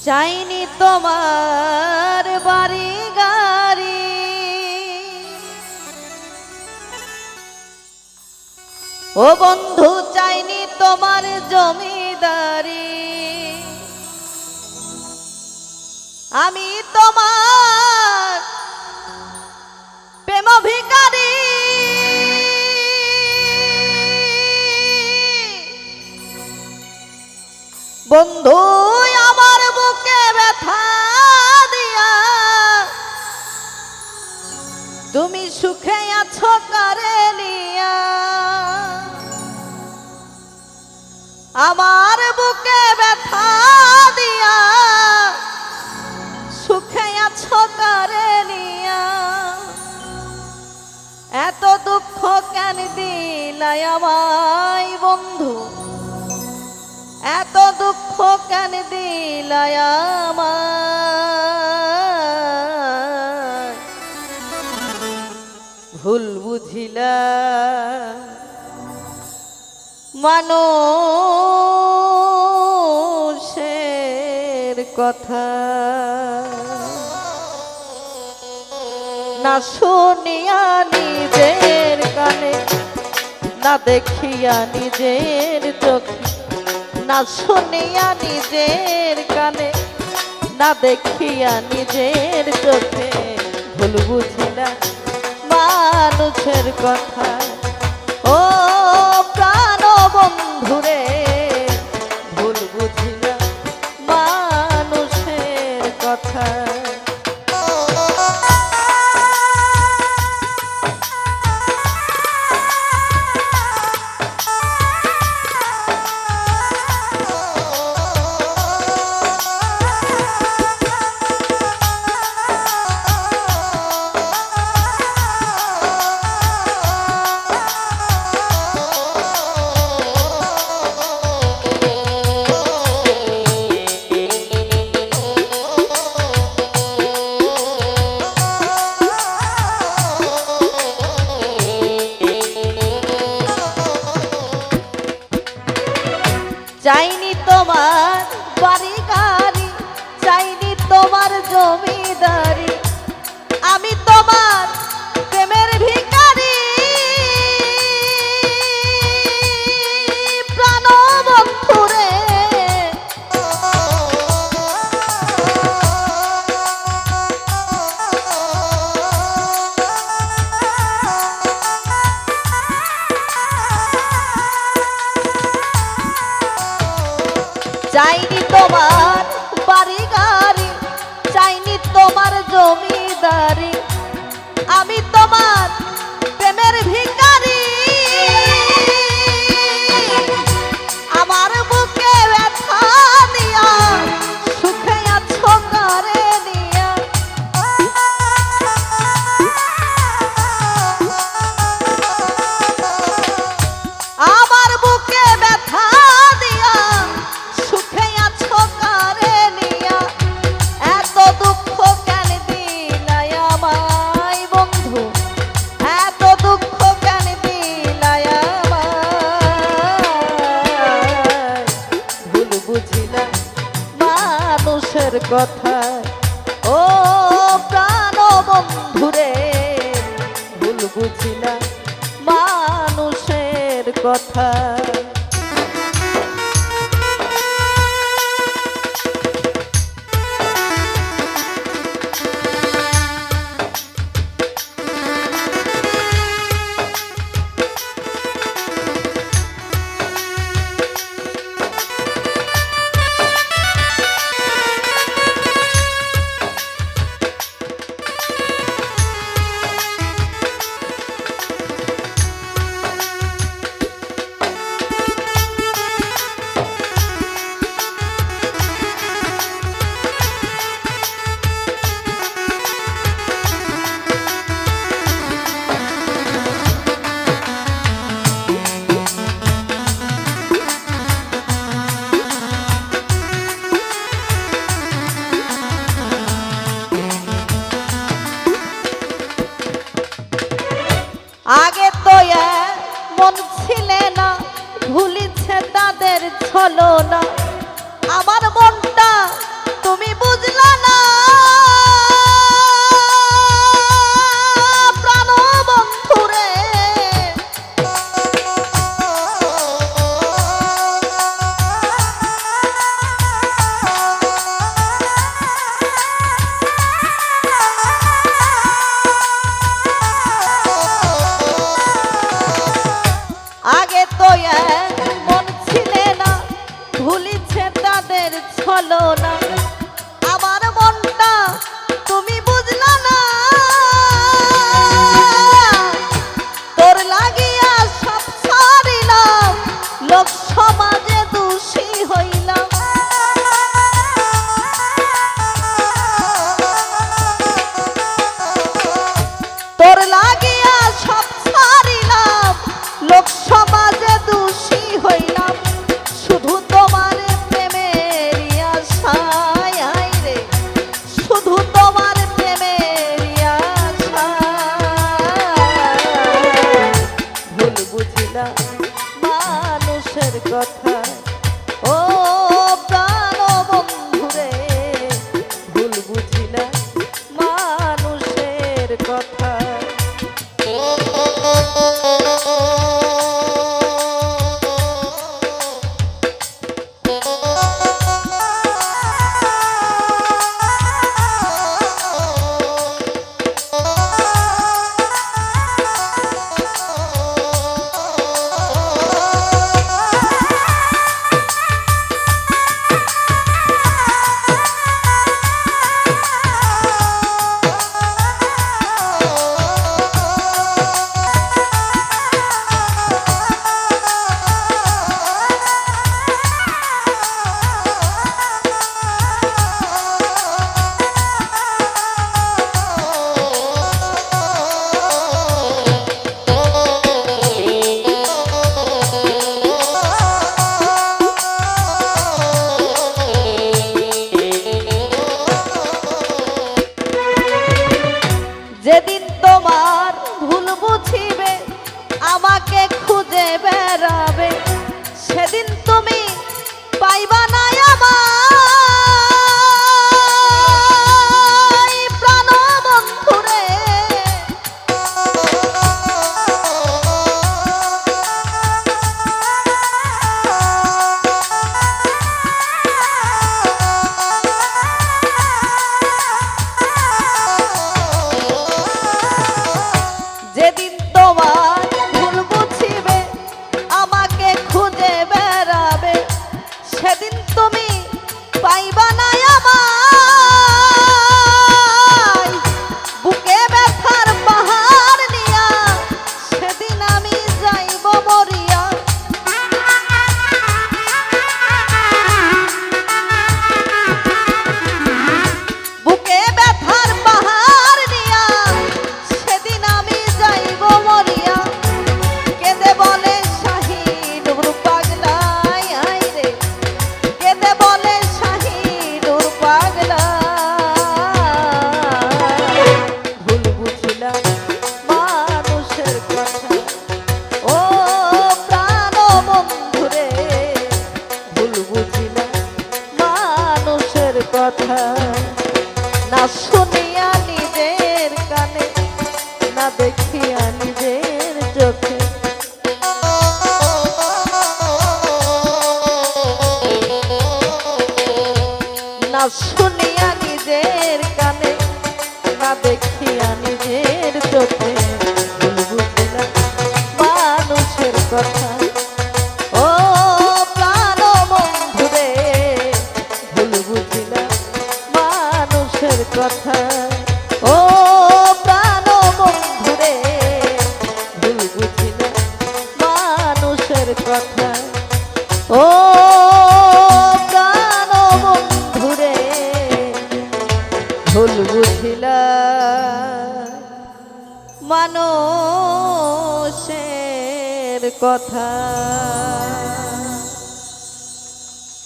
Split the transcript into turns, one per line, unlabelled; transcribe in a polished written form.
চাইনি তোমার বাড়ি গাড়ি, ও বন্ধু চাইনি তোমার জমিদারি। আমি তোমার প্রেম ভিখারি, বন্ধু আমার বুকে ব্যথা দিয়া তুমি সুখে আছো কারে নিয়া। আমার বুকে ব্যথা দিয়া সুখে আছো কারে নিয়া। এত দুঃখ কেন দিলাই আমায় বন্ধু, এত দুঃখ কেন দিলাই আমায়। ভুল বুঝিলা মানুষের কথা, না শুনিয়া নিজের কানে, না দেখিয়া নিজের চোখে, না শুনিয়া নিজের কানে, না দেখিয়া নিজের চোখে। ভুল বুঝিলা মানুষের কথা, ও প্রাণ বন্ধুরে ভুল বুঝিলা মানুষের কথা। চাইনি তোমার বাড়ি গাড়ি, চাইনি তোমার জমিদারি। আমি তোমার প্রেমের ভিখারি, প্রাণ বন্ধুরে চাইনি তোমার বাড়ি গাড়ি, চাইনি তোমার জমিদারি। আমি তোমার প্রেমের ভিখারি, আমার বুকে ব্যথা দিয়া সুখে আছো কারে নিয়া। আমার বুকে ব্যথা দিয়া সুখে আছো কারে নিয়া। এত দুঃখ কেন দিলাই আমায় বন্ধু, এত দুঃখ কেন দিলাই আমায়। ভুল বুঝিলা মানুষের কথা, ও প্রাণ বন্ধুরে ভুল বুঝিলা মানুষের কথা। আগে তো মন ছিলে না, ভুলিছে তাদের ছলনা। আমার মনটা তুমি মন ছিলে না, ভুলিছে তাদের ছলনা। আমার মনটা তুমি বুঝলা না, তোর লাগিয়া সব ছাড়িলাম, লোক সমাজে দোষী হইলাম। তোর লাগিয়া সব ছাড়িলাম, লোক সমাজে দোষী হইলাম। শুধু তোমার প্রেমের আশায় রে, শুধু তোমার প্রেমের আশায় ভুল বুঝিলাম মানুষের কথা। ও প্রাণ বন্ধুরে, ভুল বুঝিলাম মানুষের কথা। যেদিন তোমার ভুল বুঝিবে, আমাকে খুঁজে বেড়াবে, সেদিন তুমি পাইবা না আমায় প্রাণ বন্ধুরে। যেদিন তোমার ভুল বুঝিবে, আমাকে খুঁজে বেড়াবে, সেদিন তুমি পাইবা না আমায় বুকে ব্যথার পাহাড় নিয়া, সেদিন আমি যাইব মরিয়া। বুকে ব্যথার পাহাড় নিয়া, সেদিন আমি যাইব মরিয়া। কেঁদে বলে শাহিনুর পাগলা রে, কেঁদে বলে শাহিনুর পাগলা। ভুল বুঝলাম মানুষের কথা। ও প্রাণ বন্ধুরে, ভুল বুঝলাম মানুষের কথা। না শুনিয়া নিজের কানে, না দেখিয়া নিজের চোখে, না শুনিয়া নিজের কানে, না দেখিয়া নিজের চোখে ভুল বুঝিলাম মানুষের কথা। ও প্রাণ বন্ধুরে, ভুল বুঝিলাম মানুষের কথা। ও প্রাণ বন্ধুরে, ভুল বুঝিলাম মানুষের কথা। ও প্রাণ বন্ধুরে, ভুল বুঝিলাম মানুষের কথা।